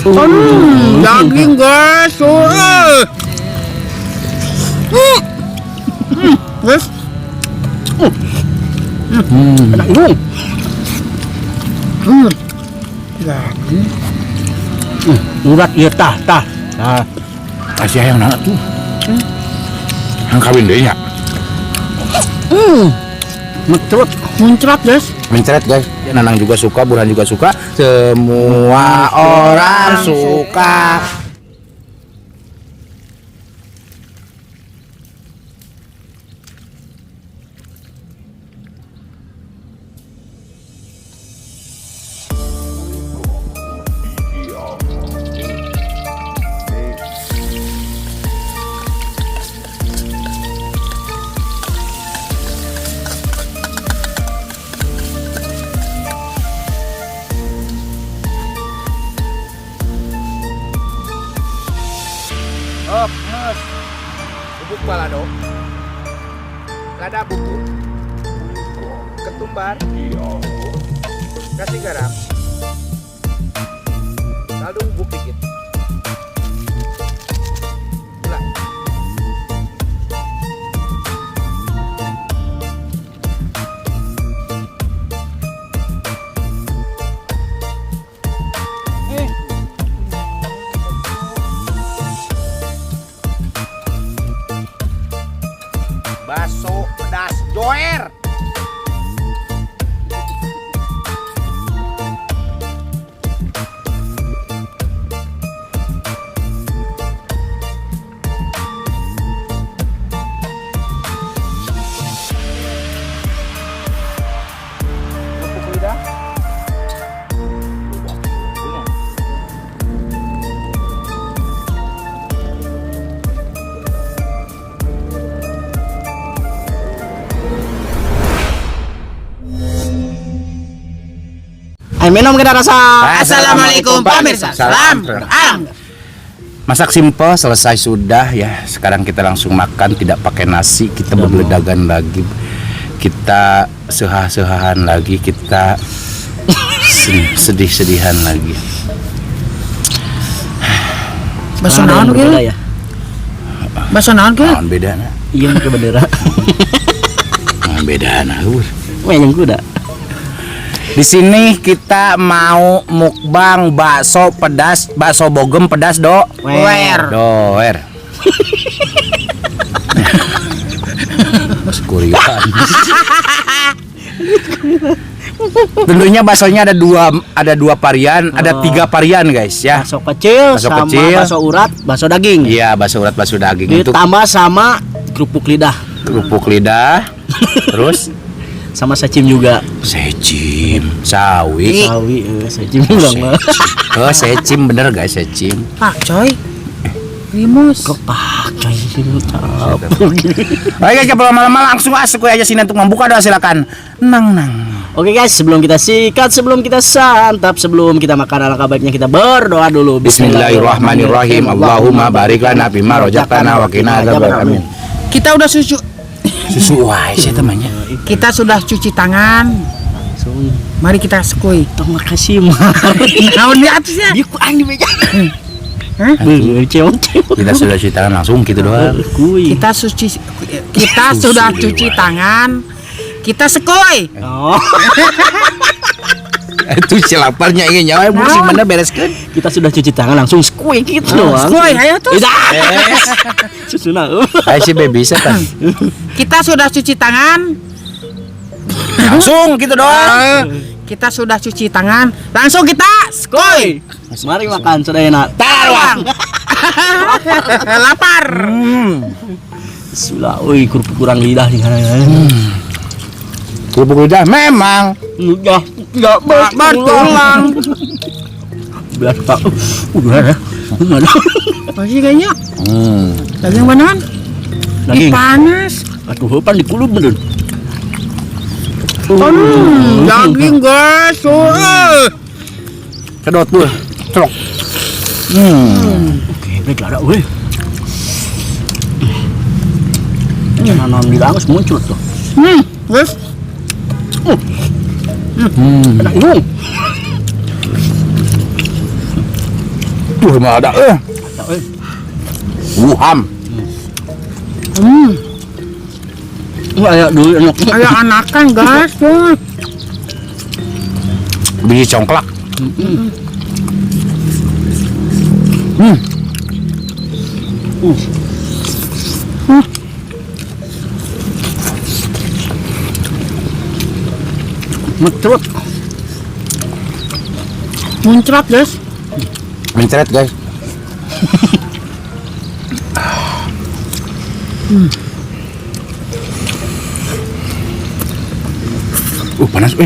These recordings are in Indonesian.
Daging guys. Guys. Enak ini. Urat ya tah. Kasih yang nak tuh. Yang kawin deh ya. Muncrat guys. Mencret guys. Nanang juga suka, Burhan juga suka. Semua orang suka. Oh, mas. Bubuk balado. Lada bubuk. Ketumbar. Kasih garam. Lalu bubuk dikit. Gula. Bakso pedas joer. Kerupuk lidah. Ayo minum kita rasa. Assalamualaikum pemirsa. Salam. Alam. Masak simpel selesai sudah ya. Sekarang kita langsung makan, tidak pakai nasi. Kita berbeledagan lagi. Kita sehah-sehahan lagi. Kita sedih-sedihan lagi. Bakso naon ge? Ya. Bakso naon ge? Naon bedana? Iya ke bendera. Bedana. Yang kuda. Di sini kita mau mukbang bakso pedas, bakso bogem pedas doer. Kurian. Tentunya baksonya ada dua varian, ada 3 varian guys ya. Bakso kecil sama bakso urat, bakso daging. Iya, bakso urat, bakso daging. Ditambah sama kerupuk lidah. Terus sama secim juga. Secim, sawi. Secim bilang mah. Oh, secim bener guys, secim. Pak coy. Rimus. Kok pakai sih Oke guys, kalau lama-lama langsung masuk aja sini untuk membuka doa silakan. Nang. Oke guys, sebelum kita sikat, sebelum kita santap, sebelum kita makan, alangkah baiknya kita berdoa dulu. Bismillahirrahmanirrahim. Allahumma barik lana fima razaqtana wa qina adzabannar. Amin. Kita udah Susu wae sih temannya. Kita sudah cuci tangan. Langsung. Mari kita sekui. Terima kasih mah. Naon di atasnya? Dia kurang di meja. Hah? Kita sudah cuci tangan langsung gitu doang. Kita sudah cuci tangan. Kita sekui. Oh. Itu si laparnya ingin nyawa bersih mana bereskan. Kita sudah cuci tangan langsung squeak gitu doang. Sekui, ayo tuh. Susuna. Ayo si baby bisa kan. Kita sudah cuci tangan. Langsung gitu doang. Kita sudah cuci tangan. Langsung kita sekui. Mari makan sudah enak. Taruang. Lapar. Bismillah. Oi, kerupuk kurang lidah di sana. Kerupuk lidah memang Udah tidak bertulang. Belas pak. Udah ya. Masih kayaknya. Daging banan. Daging Panas. Aduh, hepan di kulub bener. Daging guys. kedot tuh. Trok. Oke, baik ada weh. Nanam di langus muncul tuh. Guys. Enak ini. Tuh mah ada Wuham. Kayak dulu enak. Kayak anakan guys tuh. Biji congklak. Metrut. Muncrat guys. Mencret guys. Panas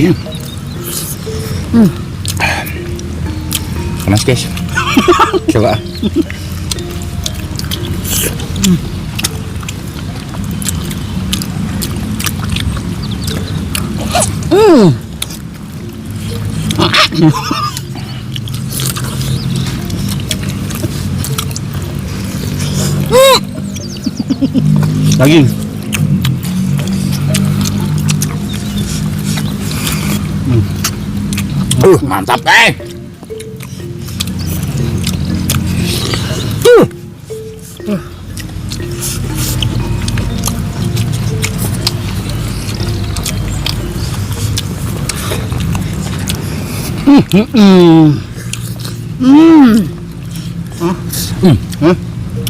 panas guys. Coba. Daging. Mantap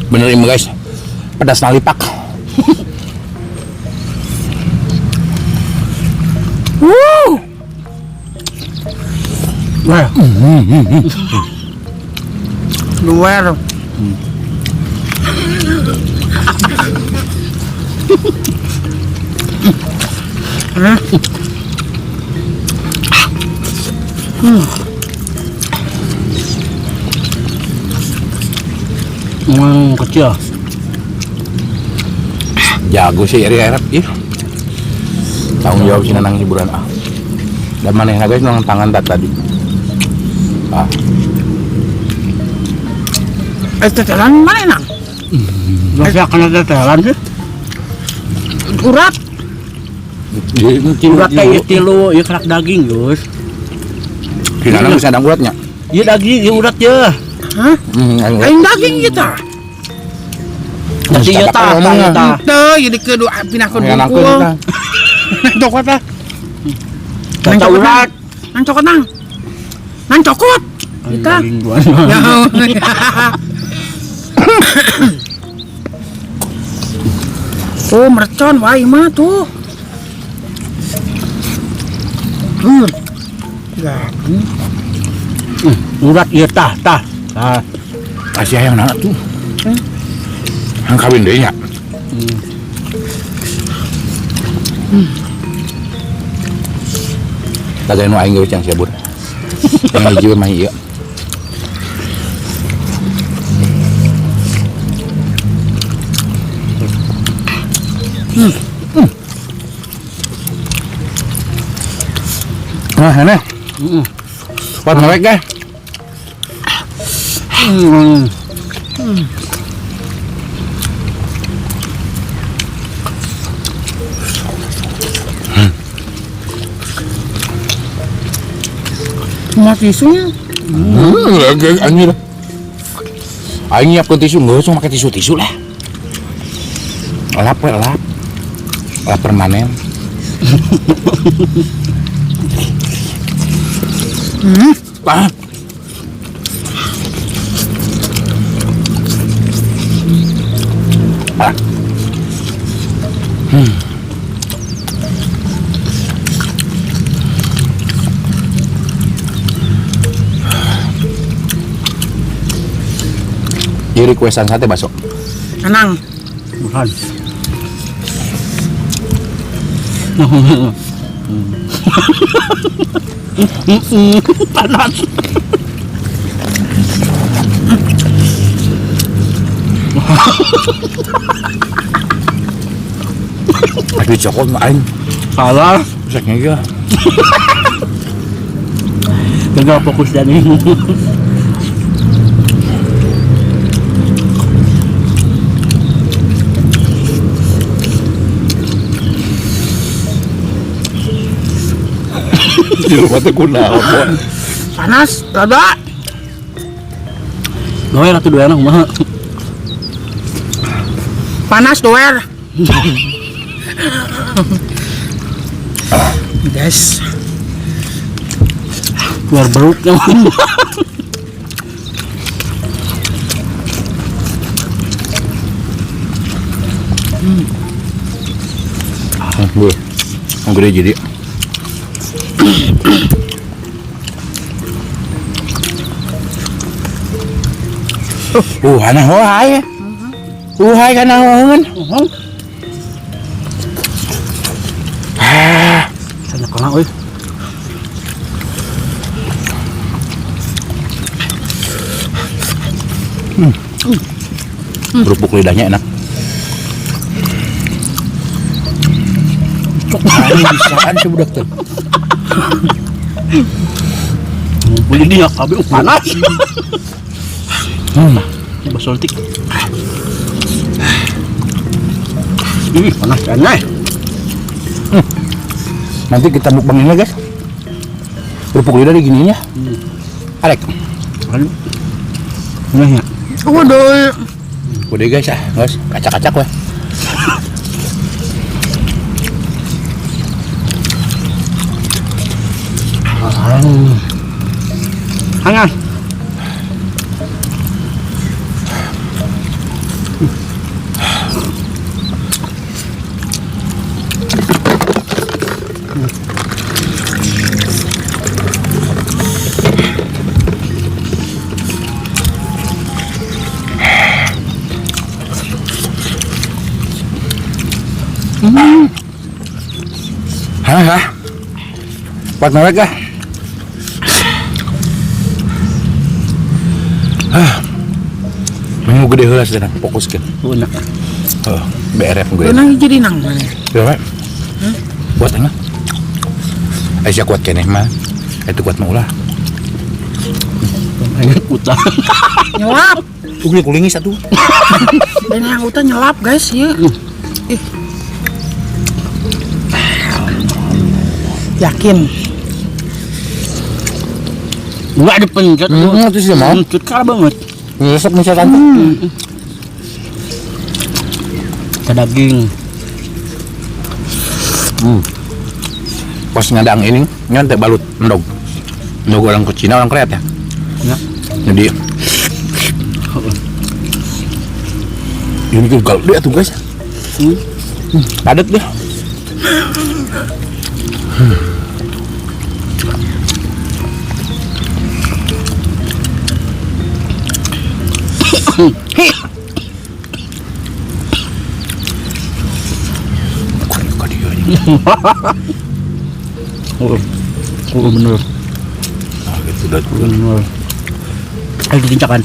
Bener ini guys, pedas nalipak. Luar. Kecil. Jago sih Eri Arab ya. Tanggung jawab sih nang hiburan Dan mana yang guys nang tangan tadi. Tetelan mana nang? Masih akan ada tetelan sih. Urat. Urat kayak tilu, ya kerak daging guys. Kira nang bisa dang uratnya. Iya daging, ya urat ya. Hah? Lain daging kita. Nanti ya ta. Tuh, jadi kedua pindah ke Yang duku. Cokot lah. Kata urat. Nang cokot nang. Nang cokot. Kita. Daging gua. Ya. Oh, mercon wae mah tuh. Urat ya tah. Kasih yang anak tuh. Yang kawin deh ya. Tagay no aing geus cang sabur. Yang hiji mah ieu. Nah, ini. Buat mereka guys. Mati tisunya. Anjir. Aing nyiapkeun tisu, geus usah make tisu lah. Lap. Lap permanen. Pak. Jadi requestan sate bakso. Anang. Bukan. Panas. Tapi cokot mah aing. Salah. Saknya ge. Enggak fokus dan ini. Di rumah teh kunaon. Panas, rada. Doer atuh doer kumaha? Panas doer. Guys, Doer beruk namun. Bu, yang gede jadi. Anak wahai. Wahai kana hongan. Sana kana euy. Kerupuk lidahnya enak. Bisaan sih budak tuh. Beli dia kabeh panas. Basoltik. Panas aneh. Nanti kita mukbangin ya guys. Kerupuk lidah diginiin ya. Arek. Nah ya. waduh. Udah guys ya, guys. Kacak-kacak weh. Hangat. Hah? Kuat mereka. Minggu gede heula cenah fokuskeun. Enak. Oh, BRF gue. Kenang jadi nang mana? Ya, Pak. Kuat enggak? Aisyah kuat keneh mah. Itu kuat mah ulah. Enak utang. Nyelap. Ugli kulingi satu. Dan yang utah nyelap guys ya. Yakin. Enggak ada pencet. Itu sih mau. Pencet kar banget. Nyesek misalkan. Ke daging. Pas ngadang ini nyantai balut endog. Endog orang ke Cina, orang kreat ya. Ya. Jadi ini tuh kalau dia tuh guys. Padat deh. Kok dia ini? Oh bener. Ah, gitu dah tuh. Bener. Ayo ditincakan.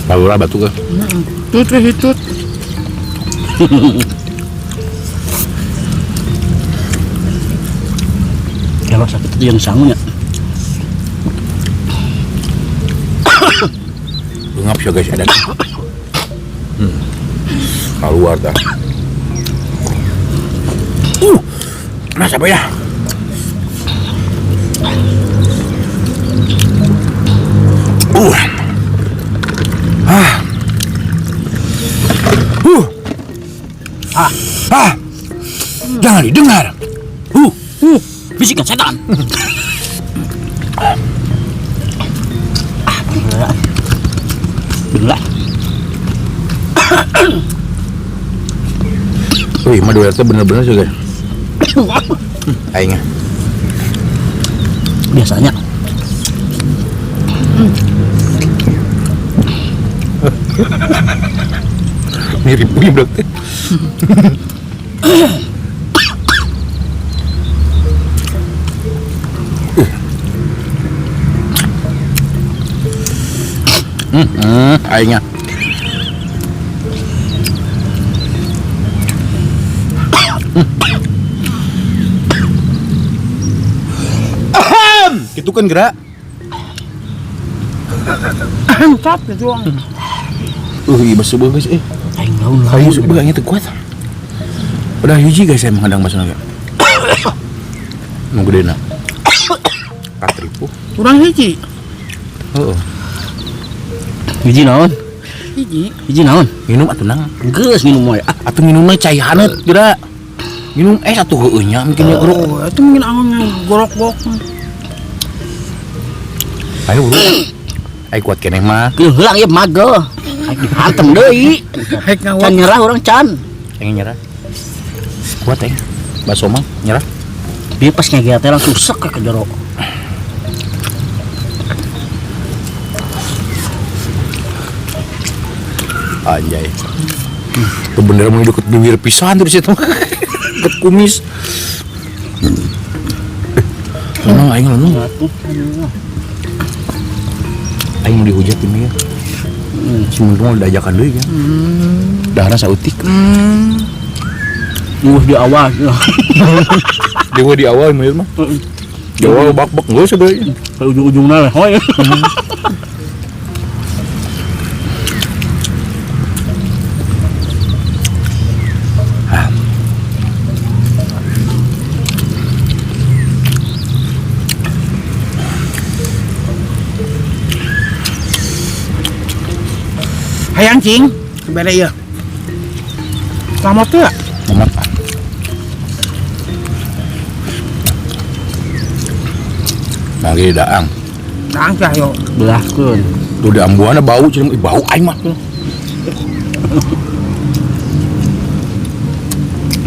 Lalu batu ke? Tut hitut. Kalau sakit itu yang sangunya. Ngap sih guys ada. Keluar dah. Mas apa ya? Jangan didengar. Bisikan setan. Bener. Wih, madu itu bener-bener juga. Aingnya. Biasanya. Mirip dok. Aingnya. Itu kan gerak. Mantap gitu. Iya basuh guys. Aing laun Kayu sebagainya tuh kuat. Udah hiji guys saya menghadang basuh naga. Mau gede nak. Katripu. Kurang hiji. Oh. Hiji naon? Hiji. Naon? Minum atuh nang. Geus minum we. Atuh minumnya cai haneut kira. Minum atuh heueuh nya mungkin ya gorok. Oh, itu mungkin angonnya gorok-gorok. Ayo buru. Ai kuat keneh mah. Heulang ieu mago. Aing dihantem deui. Hek Can ngawak. nyerah urang can. Pengen nyerah. Kuat aing. Baso mah nyerah. Dia pas ngegea teh langsung sek ke jero. Anjay. Tuh bener mau deket bibir pisan terus itu. Deket kumis. Emang aing lalu. Aing mau dihujat ini ya. Si Muntung udah ajakan deui kan. Dahana sautik. Di awal. Dia di awal mah. Di awal bak-bak enggak usah deui. Ke ujung-ujungna lah. Hoy. Hayang cing. Sebeda ieu. Selamat tuh ya. Amat. Lagi daang. Dang cah yo. Belahkeun. Tuh di ambuana bau cenah bau aing mah.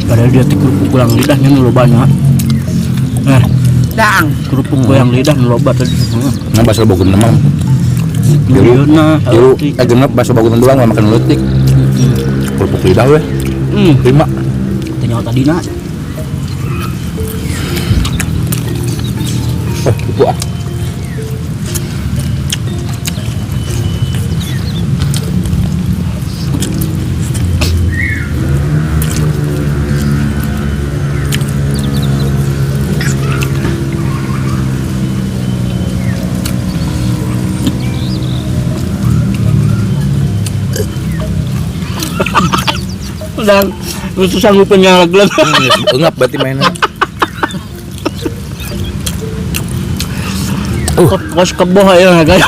Padahal dia teh kerupuk goyang lidahnya nu lobanya. Dang. Kerupuk goyang lidah nu loba tadi. Nah basal bogum mah. Dieuna, Juru genep basal bogum doang mah makan leutik. Kerupuk lidah weh. Terima. Teh nyawa tadina. Itu ah. Dan lu sanggup nyalaglan. Engap berarti mainnya. Kos keboh ya guys.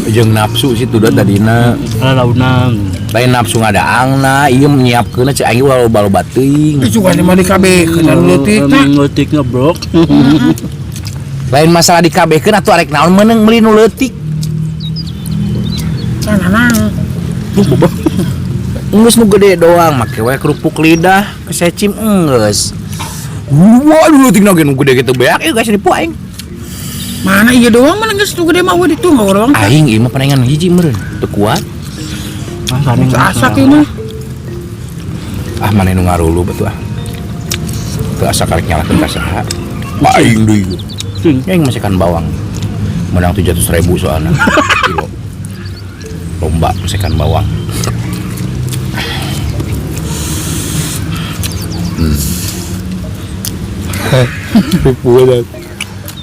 Jeung nafsu situ da tadina. Launan. Lain nafsu ngadaangna, ieu nyiapkeun cai aing loba-loba teuing. Itu kan mah di KB kana leutikna. Leutikna bro. Lain masalah dikabehkeun atuh arek naon meunang meuli nu leutik. Sanana. Enggeus nu gede doang, make we kerupuk lidah, kesecim enggeus. Wah, leutikna ge nu gede kitu beak, ieu guys dipu aing. Mana iya doang mana geus tuh gede mah we ditunggu doang. Aing ieu mah parengan hiji meureun, teu kuat. Asak ieu mah. Ah mana nu ngarulu betul ah. Teu asa karek nyalakeun ka saha. Aing deui. Aing masakan bawang. Menang 700.000 soalna. Kilo. Lomba masakan bawang.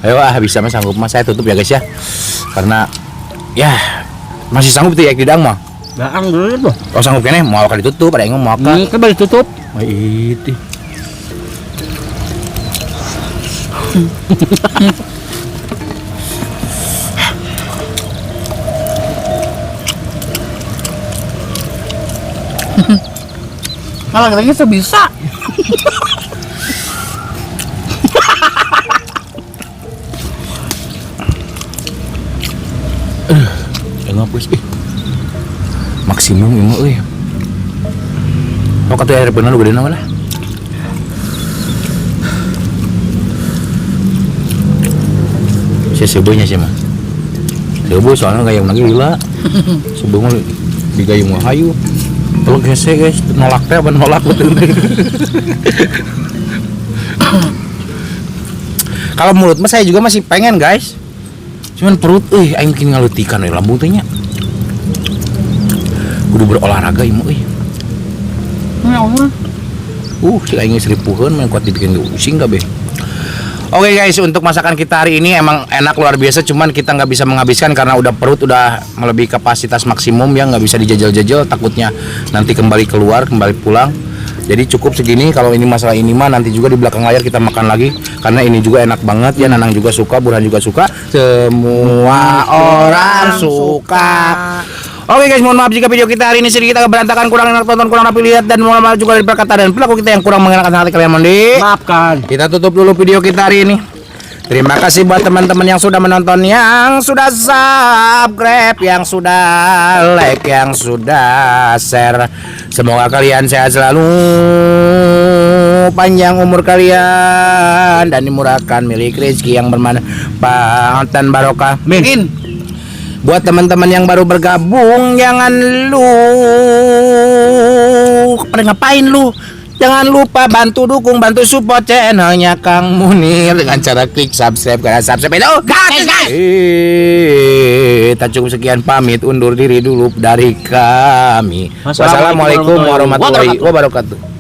Ayo bisa mah sanggup mah saya tutup ya guys ya. Karena ya masih sanggup tuh ya kidang mah. Daang dulu tuh. Oh sanggup kene mau kali ditutup ada yang mau kan. Kan balik tutup. Oh itu. Malah katanya sebisa. Enggak bos maksimum emang oh kata air benar lu gede nama lah saya sebuahnya sih mah sebuah soalnya gayung lagi lila sebuah mah di gayung mah hayu kalau gesek guys nolak teh apa nolak betul kalau mulut mah saya juga masih pengen guys cuman perut aing bikin ngalutikan lambung tehnya kudu berolahraga ieu mah Ya Allah. si aing seripuheun main kuat dibikin pusing kabeh Oke guys, untuk masakan kita hari ini emang enak luar biasa, cuman kita nggak bisa menghabiskan karena udah perut udah melebihi kapasitas maksimum ya, nggak bisa dijajal-jajal, takutnya nanti kembali keluar, kembali pulang. Jadi cukup segini. Kalau ini masalah ini mah nanti juga di belakang layar kita makan lagi karena ini juga enak banget ya. Nanang juga suka, Burhan juga suka, semua orang suka. Oke guys, mohon maaf jika video kita hari ini sedikit agak berantakan, kurang enak tonton, kurang rapi lihat, dan mohon maaf juga dari perkataan dan perilaku kita yang kurang mengenakan hati kalian, Mondi. Maafkan. Kita tutup dulu video kita hari ini. Terima kasih buat teman-teman yang sudah menonton, yang sudah subscribe, yang sudah like, yang sudah share. Semoga kalian sehat selalu, panjang umur kalian, dan dimurahkan milik rezeki yang bermanfaat dan barokah. Amin. Buat teman-teman yang baru bergabung, jangan pada ngapain lu? Jangan lupa bantu dukung, bantu support channelnya Kang Munir dengan cara klik subscribe, karena subscribe itu gratis guys. Kita cukup sekian, pamit undur diri dulu dari kami. Wassalamualaikum warahmatullahi wabarakatuh.